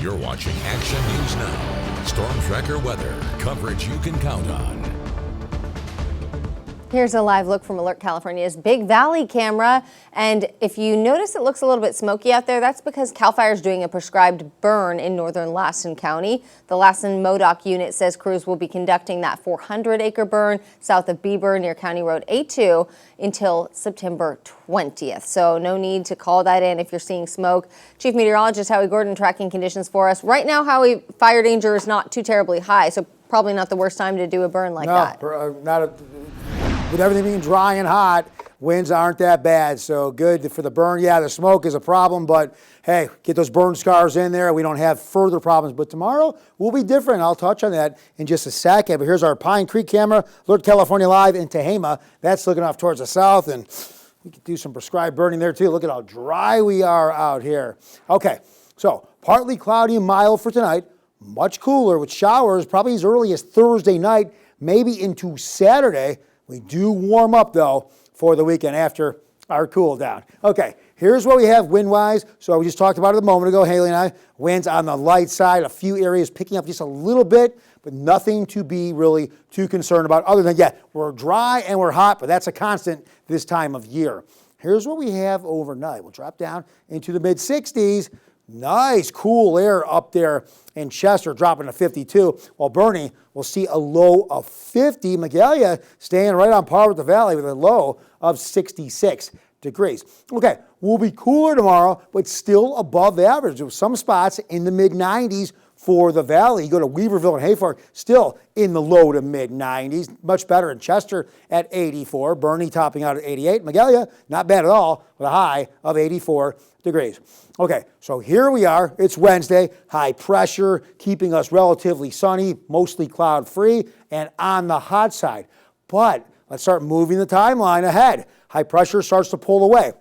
You're watching Action News Now. Storm Tracker weather. Coverage you can count on. Here's a live look from Alert California's Big Valley camera. And if you notice it looks a little bit smoky out there, that's because CAL FIRE is doing a prescribed burn in northern Lassen County. The Lassen MoDOC unit says crews will be conducting that 400-acre burn south of Bieber near County Road A2 until September 20th. So no need to call that in if you're seeing smoke. Chief Meteorologist Howie Gordon tracking conditions for us. Right now, Howie, fire danger is not too terribly high, so probably not the worst time to do a burn like that. With everything being dry and hot, winds aren't that bad, so good for the burn. Yeah, the smoke is a problem, but hey, get those burn scars in there. We don't have further problems, but tomorrow will be different. I'll touch on that in just a second, but here's our Pine Creek camera, Alert California Live in Tehama. That's looking off towards the south, and we could do some prescribed burning there too. Look at how dry we are out here. Okay, so partly cloudy and mild for tonight, much cooler with showers probably as early as Thursday night, maybe into Saturday. We do warm up, though, for the weekend after our cool down. Okay, here's what we have wind-wise. So we just talked about it a moment ago, Haley and I. Winds on the light side, a few areas picking up just a little bit, but nothing to be really too concerned about other than, yeah, we're dry and we're hot, but that's a constant this time of year. Here's what we have overnight. We'll drop down into the mid-60s. Nice cool air up there in Chester, dropping to 52, while Bernie will see a low of 50. Magalia staying right on par with the valley with a low of 66 degrees. Okay, we'll be cooler tomorrow, but still above average. With some spots in the mid-90s for the valley. You go to Weaverville and Hayfork, still in the low to mid-90s. Much better in Chester at 84. Bernie topping out at 88. Magalia, not bad at all, with a high of 84 degrees. Okay, so here we are. It's Wednesday. High pressure keeping us relatively sunny, mostly cloud-free, and on the hot side. But let's start moving the timeline ahead. High pressure starts to pull away.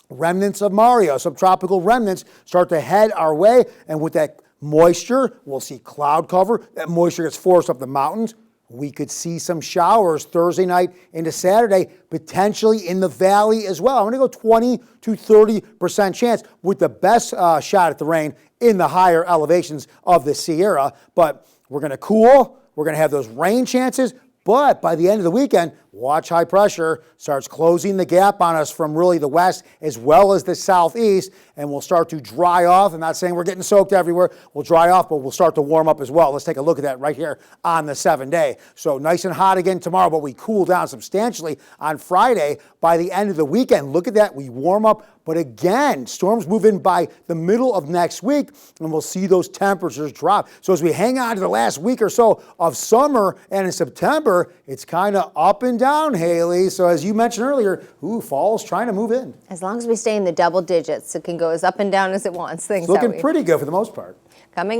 Remnants of Mario, subtropical remnants, start to head our way, and with that moisture, we'll see cloud cover. That moisture gets forced up the mountains. We could see some showers Thursday night into Saturday, potentially in the valley as well. I'm going to go 20 to 30% chance with the best shot at the rain in the higher elevations of the Sierra. But we're going to cool. We're going to have those rain chances. But by the end of the weekend, watch high pressure starts closing the gap on us from really the west as well as the southeast, and we'll start to dry off. I'm not saying we're getting soaked everywhere. We'll dry off, but we'll start to warm up as well. Let's take a look at that right here on the 7-day. So nice and hot again tomorrow, but we cool down substantially on Friday. By the end of the weekend, look at that. We warm up, but again, storms move in by the middle of next week, and we'll see those temperatures drop. So as we hang on to the last week or so of summer and in September, it's kind of up and down, Haley. So as you mentioned earlier, fall's trying to move in. As long as we stay in the double digits, it can go as up and down as it wants. It's looking pretty good for the most part. Coming up.